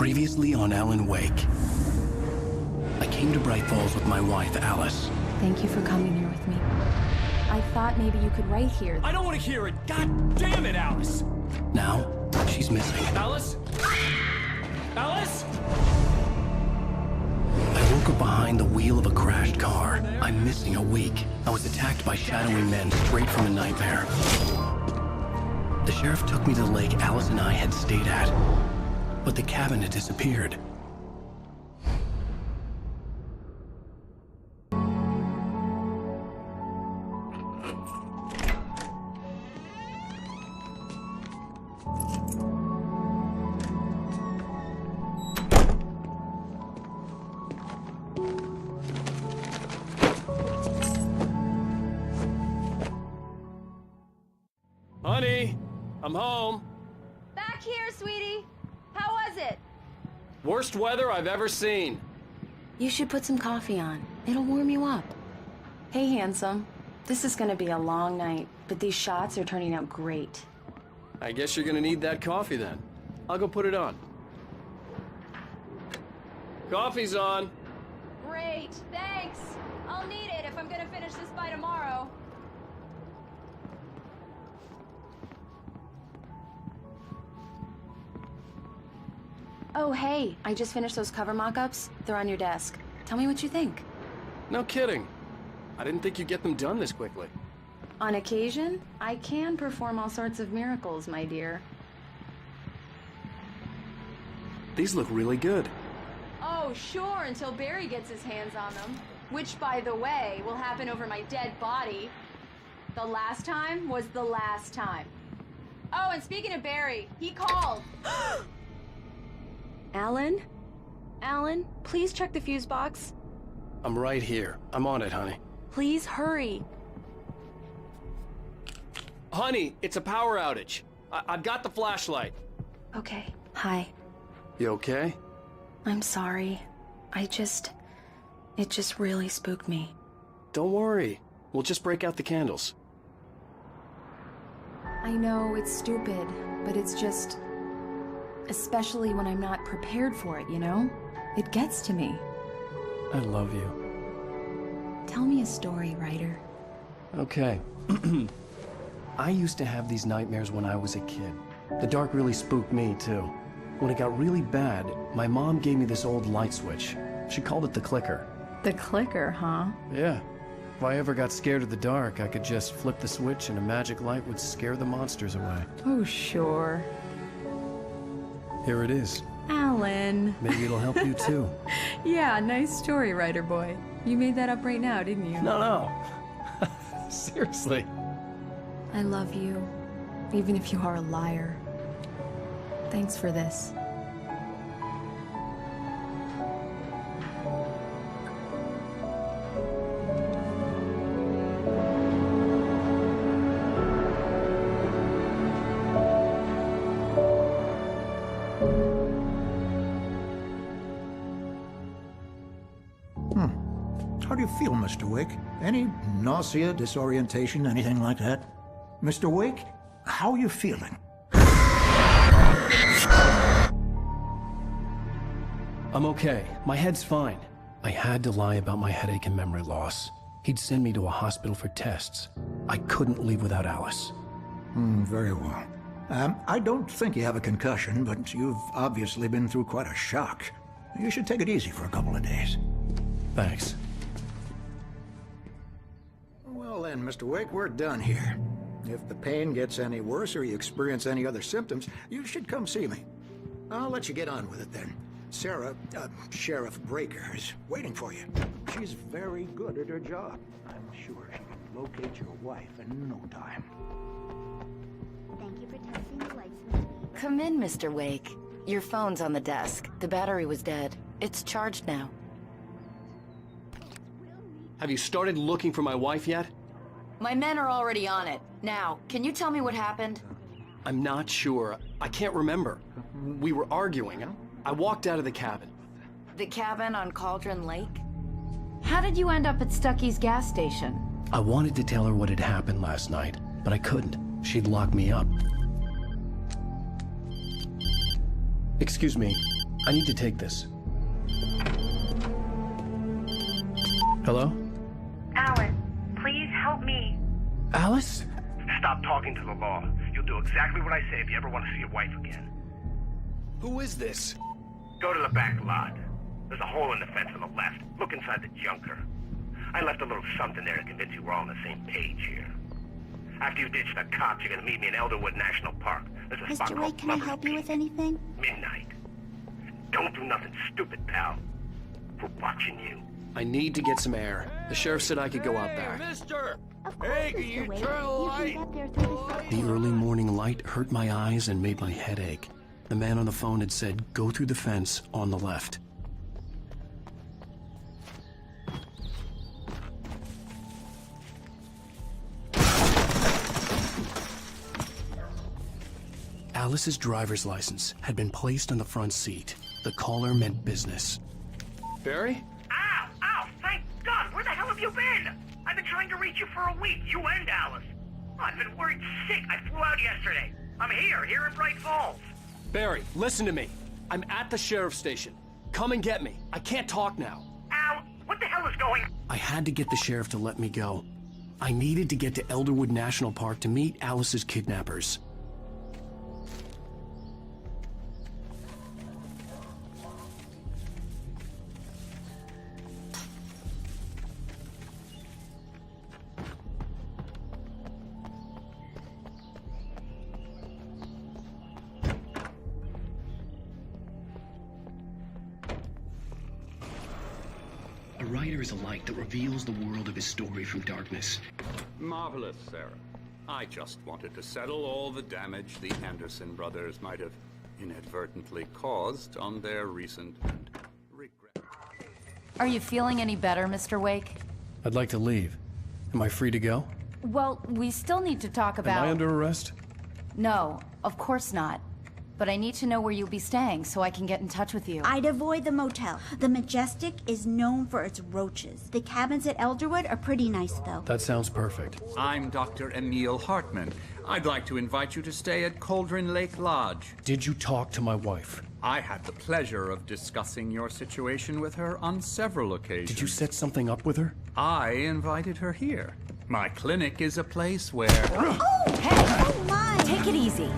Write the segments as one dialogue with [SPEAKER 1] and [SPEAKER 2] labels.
[SPEAKER 1] Previously on Alan Wake. I came to Bright Falls with my wife, Alice.
[SPEAKER 2] Thank you for coming here with me. I thought maybe you could write here.
[SPEAKER 3] I don't want to hear it! God damn it, Alice!
[SPEAKER 1] Now, she's missing.
[SPEAKER 3] Alice? Alice?
[SPEAKER 1] I woke up behind the wheel of a crashed car. I'm missing a week. I was attacked by shadowy men straight from a nightmare. The sheriff took me to the lake Alice and I had stayed at, but the cabin had disappeared.
[SPEAKER 3] Honey, I'm home.
[SPEAKER 4] Back here, sweetie. How was it?
[SPEAKER 3] Worst weather I've ever seen.
[SPEAKER 2] You should put some coffee on. It'll warm you up. Hey, handsome. This is gonna be a long night, but these shots are turning out great.
[SPEAKER 3] I guess you're gonna need that coffee then. I'll go put it on. Coffee's on.
[SPEAKER 4] Great, thanks. I'll need it if I'm gonna finish this by tomorrow.
[SPEAKER 2] Oh, hey, I just finished those cover mock-ups. They're on your desk. Tell me what you think.
[SPEAKER 3] No kidding. I didn't think you'd get them done this quickly.
[SPEAKER 2] On occasion, I can perform all sorts of miracles, my dear.
[SPEAKER 3] These look really good.
[SPEAKER 4] Oh, sure, until Barry gets his hands on them. Which, by the way, will happen over my dead body. The last time was the last time. Oh, and speaking of Barry, he called.
[SPEAKER 2] Alan? Alan, please check the fuse box.
[SPEAKER 3] I'm right here. I'm on it, honey.
[SPEAKER 2] Please hurry.
[SPEAKER 3] Honey, it's a power outage. I've got the flashlight.
[SPEAKER 2] Okay, hi.
[SPEAKER 3] You okay?
[SPEAKER 2] I'm sorry. It just really spooked me.
[SPEAKER 3] Don't worry. We'll just break out the candles.
[SPEAKER 2] I know it's stupid, but it's just... especially when I'm not prepared for it, you know? It gets to me.
[SPEAKER 3] I love you.
[SPEAKER 2] Tell me a story, writer.
[SPEAKER 1] Okay. I used to have these nightmares when I was a kid. The dark really spooked me, too. When it got really bad, my mom gave me this old light switch. She called it the clicker.
[SPEAKER 2] The clicker, huh?
[SPEAKER 1] Yeah. If I ever got scared of the dark, I could just flip the switch and a magic light would scare the monsters away.
[SPEAKER 2] Oh, sure.
[SPEAKER 1] Here it is.
[SPEAKER 2] Alan.
[SPEAKER 1] Maybe it'll help you, too.
[SPEAKER 2] Yeah, nice story, writer boy. You made that up right now, didn't you?
[SPEAKER 1] No. Seriously.
[SPEAKER 2] I love you, even if you are a liar. Thanks for this.
[SPEAKER 5] How do you feel, Mr. Wake? Any nausea, disorientation, anything like that? Mr. Wake, how are you feeling?
[SPEAKER 1] I'm okay. My head's fine. I had to lie about my headache and memory loss. He'd send me to a hospital for tests. I couldn't leave without Alice.
[SPEAKER 5] Very well. I don't think you have a concussion, but you've obviously been through quite a shock. You should take it easy for a couple of days.
[SPEAKER 1] Thanks.
[SPEAKER 5] Well then, Mr. Wake, we're done here. If the pain gets any worse or you experience any other symptoms, you should come see me. I'll let you get on with it then. Sarah, Sheriff Breaker, is waiting for you. She's very good at her job. I'm sure she can locate your wife in no time.
[SPEAKER 6] Thank you for testing the lights, Miss Weaver.
[SPEAKER 7] Come in, Mr. Wake. Your phone's on the desk. The battery was dead. It's charged now.
[SPEAKER 3] Have you started looking for my wife yet?
[SPEAKER 7] My men are already on it. Now, can you tell me what happened?
[SPEAKER 3] I'm not sure. I can't remember. We were arguing. I walked out of the cabin.
[SPEAKER 7] The cabin on Cauldron Lake?
[SPEAKER 2] How did you end up at Stucky's gas station?
[SPEAKER 1] I wanted to tell her what had happened last night, but I couldn't. She'd lock me up. Excuse me. I need to take this. Hello?
[SPEAKER 8] Alan, please help me.
[SPEAKER 1] Alice?
[SPEAKER 9] Stop talking to the law. You'll do exactly what I say if you ever want to see your wife again.
[SPEAKER 1] Who is this?
[SPEAKER 9] Go to the back lot. There's a hole in the fence on the left. Look inside the junker. I left a little something there to convince you we're all on the same page here. After you ditch the cops, you're gonna meet me in Elderwood National Park. There's a spot
[SPEAKER 6] Mr.
[SPEAKER 9] called
[SPEAKER 6] Wake, can I
[SPEAKER 9] Lover's
[SPEAKER 6] help you
[SPEAKER 9] Peak.
[SPEAKER 6] with anything?
[SPEAKER 9] Midnight. Don't do nothing stupid, pal. We're watching you.
[SPEAKER 3] I need to get some air. The sheriff said I could go out back.
[SPEAKER 10] Mister!
[SPEAKER 6] Of course,
[SPEAKER 10] Hey, can
[SPEAKER 6] Mr.
[SPEAKER 10] you
[SPEAKER 6] Wake.
[SPEAKER 10] turn the
[SPEAKER 6] You
[SPEAKER 10] light?
[SPEAKER 6] can get there through the
[SPEAKER 1] The early morning light hurt my eyes and made my head ache. The man on the phone had said, go through the fence on the left. Alice's driver's license had been placed on the front seat. The caller meant business.
[SPEAKER 3] Barry?
[SPEAKER 9] Ow! Ow! Thank God! Where the hell have you been? I've been trying to reach you for a week, you and Alice. Oh, I've been worried sick. I flew out yesterday. I'm here in Bright Falls.
[SPEAKER 3] Barry, listen to me. I'm at the sheriff's station. Come and get me. I can't talk now.
[SPEAKER 9] Al, what the hell is going on?
[SPEAKER 1] I had to get the sheriff to let me go. I needed to get to Elderwood National Park to meet Alice's kidnappers. A writer is a light that reveals the world of his story from darkness.
[SPEAKER 10] Marvelous, Sarah. I just wanted to settle all the damage the Anderson brothers might have inadvertently caused on their recent and regret.
[SPEAKER 7] Are you feeling any better, Mr. Wake?
[SPEAKER 1] I'd like to leave. Am I free to go?
[SPEAKER 7] Well, we still need to talk about...
[SPEAKER 1] Am I under arrest?
[SPEAKER 7] No, of course not. But I need to know where you'll be staying so I can get in touch with you.
[SPEAKER 6] I'd avoid the motel. The Majestic is known for its roaches. The cabins at Elderwood are pretty nice, though.
[SPEAKER 1] That sounds perfect.
[SPEAKER 10] I'm Dr. Emil Hartman. I'd like to invite you to stay at Cauldron Lake Lodge.
[SPEAKER 1] Did you talk to my wife?
[SPEAKER 10] I had the pleasure of discussing your situation with her on several occasions.
[SPEAKER 1] Did you set something up with her?
[SPEAKER 10] I invited her here. My clinic is a place where...
[SPEAKER 6] Oh, hey! Oh, my!
[SPEAKER 7] Take it easy.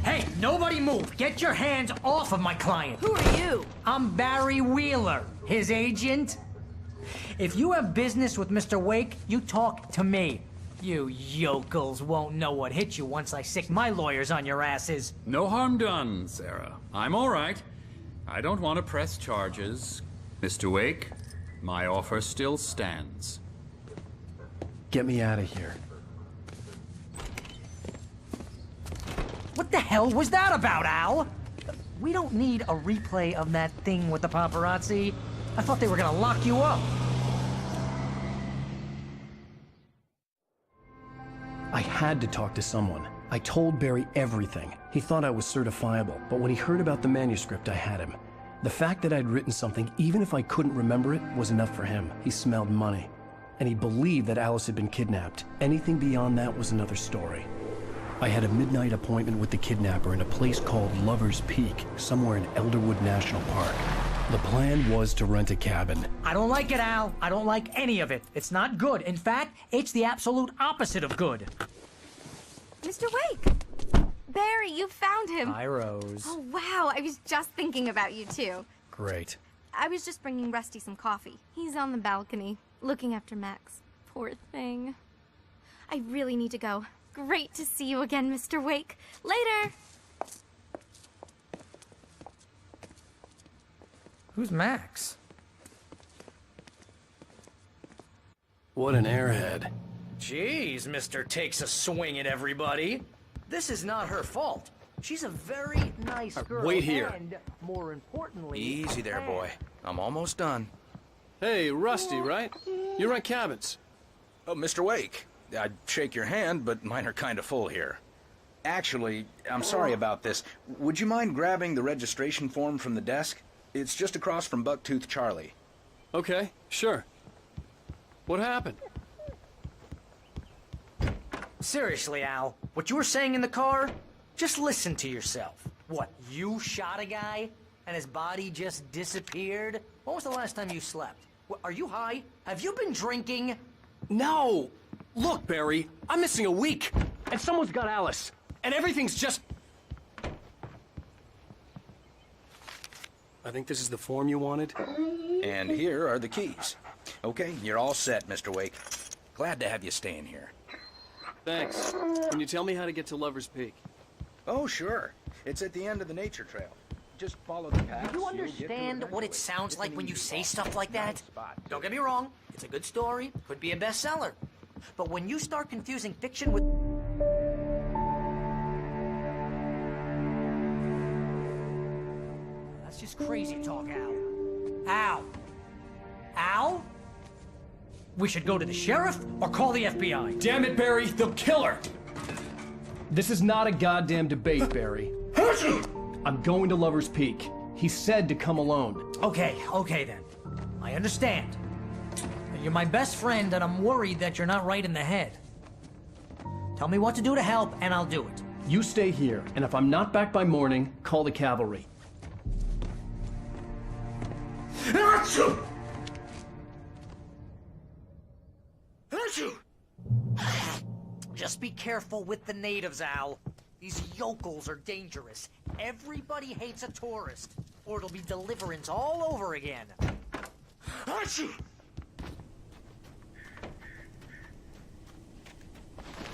[SPEAKER 11] Hey, nobody move! Get your hands off of my client!
[SPEAKER 7] Who are you?
[SPEAKER 11] I'm Barry Wheeler, his agent. If you have business with Mr. Wake, you talk to me. You yokels won't know what hit you once I sick my lawyers on your asses.
[SPEAKER 10] No harm done, Sarah. I'm all right. I don't want to press charges. Mr. Wake, my offer still stands.
[SPEAKER 1] Get me out of here.
[SPEAKER 11] What the hell was that about, Al? We don't need a replay of that thing with the paparazzi. I thought they were gonna lock you up.
[SPEAKER 1] I had to talk to someone. I told Barry everything. He thought I was certifiable, but when he heard about the manuscript, I had him. The fact that I'd written something, even if I couldn't remember it, was enough for him. He smelled money. And he believed that Alice had been kidnapped. Anything beyond that was another story. I had a midnight appointment with the kidnapper in a place called Lover's Peak, somewhere in Elderwood National Park. The plan was to rent a cabin.
[SPEAKER 11] I don't like it, Al. I don't like any of it. It's not good. In fact, it's the absolute opposite of good.
[SPEAKER 4] Mr. Wake! Barry, you found him.
[SPEAKER 11] Hi, Rose.
[SPEAKER 4] Oh, wow. I was just thinking about you, too.
[SPEAKER 1] Great.
[SPEAKER 4] I was just bringing Rusty some coffee. He's on the balcony, looking after Max. Poor thing. I really need to go. Great to see you again, Mr. Wake. Later!
[SPEAKER 11] Who's Max?
[SPEAKER 1] What an airhead.
[SPEAKER 11] Jeez, Mr. Takes a swing at everybody. This is not her fault. She's a very nice girl.
[SPEAKER 3] wait here.
[SPEAKER 11] And, more importantly...
[SPEAKER 12] Easy there, boy. I'm almost done.
[SPEAKER 3] Hey, Rusty, right? You rent cabins.
[SPEAKER 12] Oh, Mr. Wake. I'd shake your hand, but mine are kind of full here. Actually, I'm sorry about this. Would you mind grabbing the registration form from the desk? It's just across from Bucktooth Charlie.
[SPEAKER 3] Okay, sure. What happened?
[SPEAKER 11] Seriously, Al, what you were saying in the car? Just listen to yourself. What, you shot a guy and his body just disappeared? When was the last time you slept? Are you high? Have you been drinking?
[SPEAKER 3] No! Look, Barry, I'm missing a week, and someone's got Alice, and everything's just... I think this is the form you wanted.
[SPEAKER 12] And here are the keys. Okay, you're all set, Mr. Wake. Glad to have you staying here.
[SPEAKER 3] Thanks. Can you tell me how to get to Lover's Peak?
[SPEAKER 12] Oh, sure. It's at the end of the nature trail. Just follow the path.
[SPEAKER 11] Do you understand what it sounds like when you say stuff like that? Don't get me wrong. It's a good story. Could be a bestseller. But when you start confusing fiction with... That's just crazy talk, Al. Al? Al? We should go to the sheriff or call the FBI.
[SPEAKER 3] Damn it, Barry, they'll kill her! This is not a goddamn debate, Barry. I'm going to Lover's Peak. He said to come alone.
[SPEAKER 11] Okay then. I understand. You're my best friend, and I'm worried that you're not right in the head. Tell me what to do to help, and I'll do it.
[SPEAKER 3] You stay here, and if I'm not back by morning, call the cavalry.
[SPEAKER 11] Just be careful with the natives, Al. These yokels are dangerous. Everybody hates a tourist, or it'll be Deliverance all over again.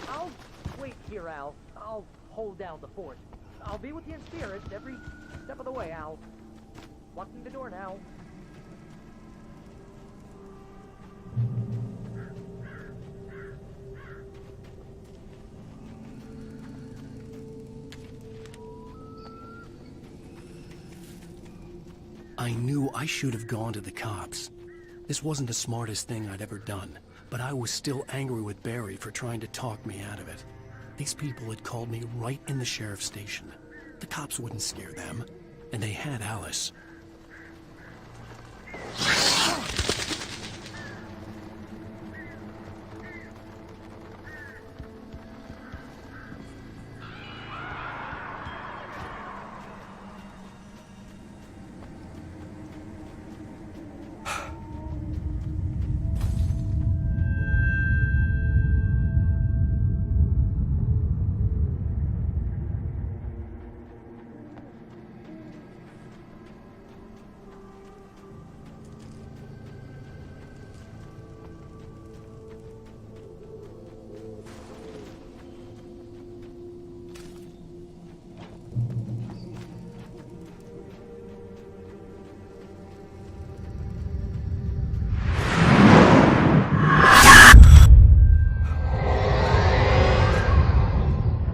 [SPEAKER 11] I'll wait here, Al. I'll hold down the fort. I'll be with you in spirit every step of the way, Al. Locking the door now.
[SPEAKER 1] I knew I should have gone to the cops. This wasn't the smartest thing I'd ever done, but I was still angry with Barry for trying to talk me out of it. These people had called me right in the sheriff's station. The cops wouldn't scare them, and they had Alice.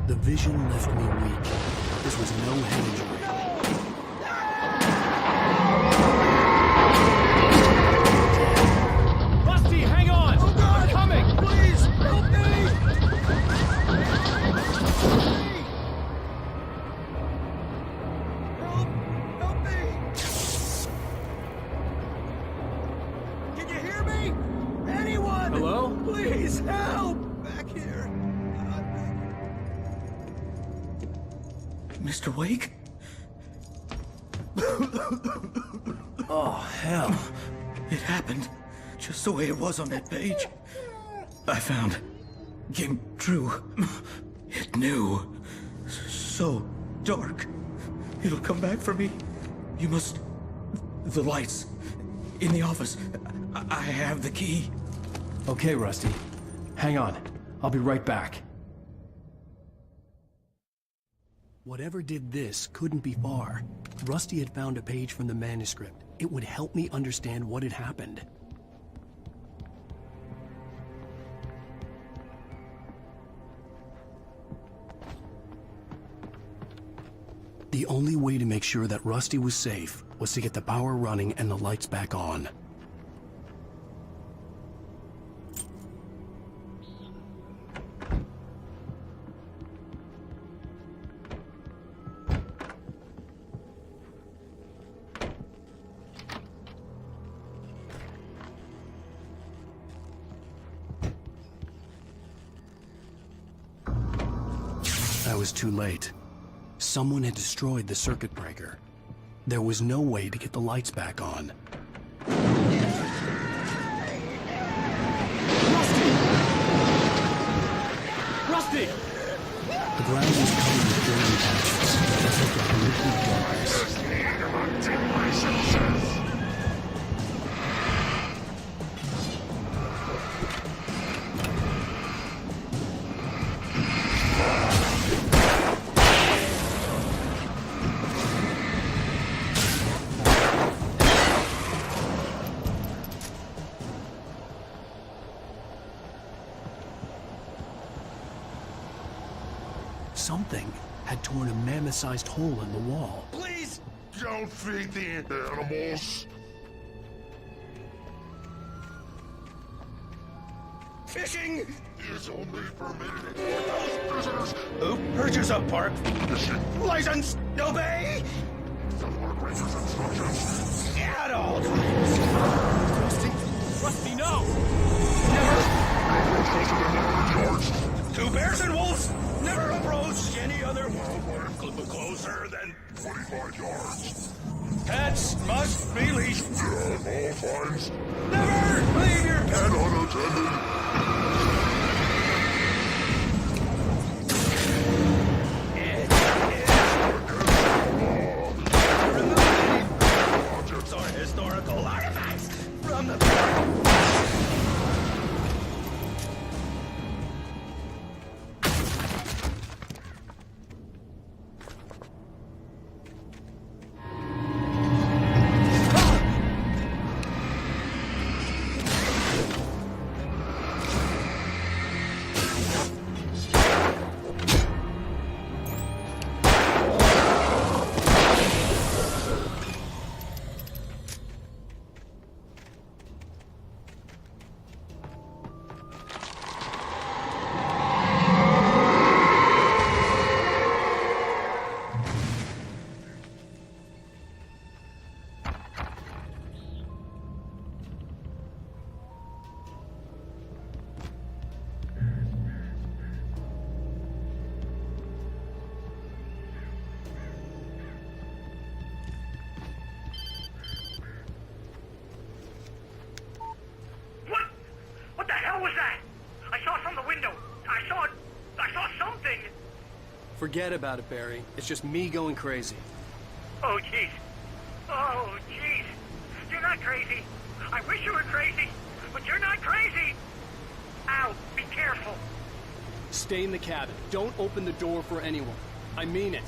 [SPEAKER 1] The vision left me weak. This was no head injury.
[SPEAKER 3] Rusty, hang on! Oh God! I'm coming! Please, help me! Help me! Can you hear me? Anyone? Hello? Please, help! Back here.
[SPEAKER 5] Mr. Wake?
[SPEAKER 1] Oh, hell.
[SPEAKER 5] It happened just the way it was on that page. I found. Came true. It knew. So dark. It'll come back for me. You must... The lights. In the office. I have the key.
[SPEAKER 1] Okay, Rusty. Hang on. I'll be right back. Whatever did this couldn't be far. Rusty had found a page from the manuscript. It would help me understand what had happened. The only way to make sure that Rusty was safe was to get the power running and the lights back on. I was too late. Someone had destroyed the circuit breaker. There was no way to get the lights back on.
[SPEAKER 3] Rusty!
[SPEAKER 1] The ground was covered with burning patches that looked like liquid darkness. Something had torn a mammoth-sized hole in the wall.
[SPEAKER 13] Please don't feed the animals.
[SPEAKER 12] Fishing
[SPEAKER 13] is only permitted for those prisoners
[SPEAKER 12] who purchase a park license. Obey
[SPEAKER 13] the park ranger's instructions
[SPEAKER 12] at all times.
[SPEAKER 3] Rusty, no!
[SPEAKER 12] Never. Two bears and wolves never approach any other wildlife closer than
[SPEAKER 13] 45 yards.
[SPEAKER 12] Pets must be leashed.
[SPEAKER 13] Yeah, all fines.
[SPEAKER 12] Never leave your pet
[SPEAKER 13] unattended.
[SPEAKER 12] Objects are historical artifacts from the past.
[SPEAKER 9] What the hell was that? I saw from the window. I saw something.
[SPEAKER 3] Forget about it, Barry. It's just me going crazy.
[SPEAKER 9] Oh, jeez. Oh, jeez. You're not crazy. I wish you were crazy, but you're not crazy. Ow, be careful.
[SPEAKER 3] Stay in the cabin. Don't open the door for anyone. I mean it.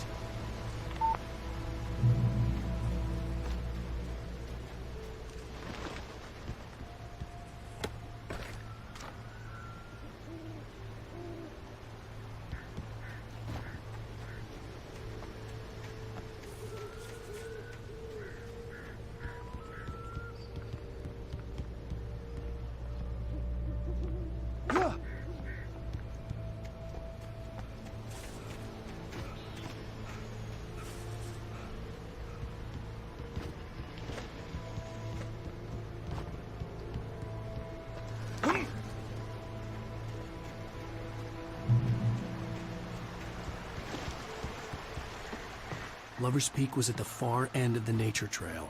[SPEAKER 1] Lover's Peak was at the far end of the nature trail.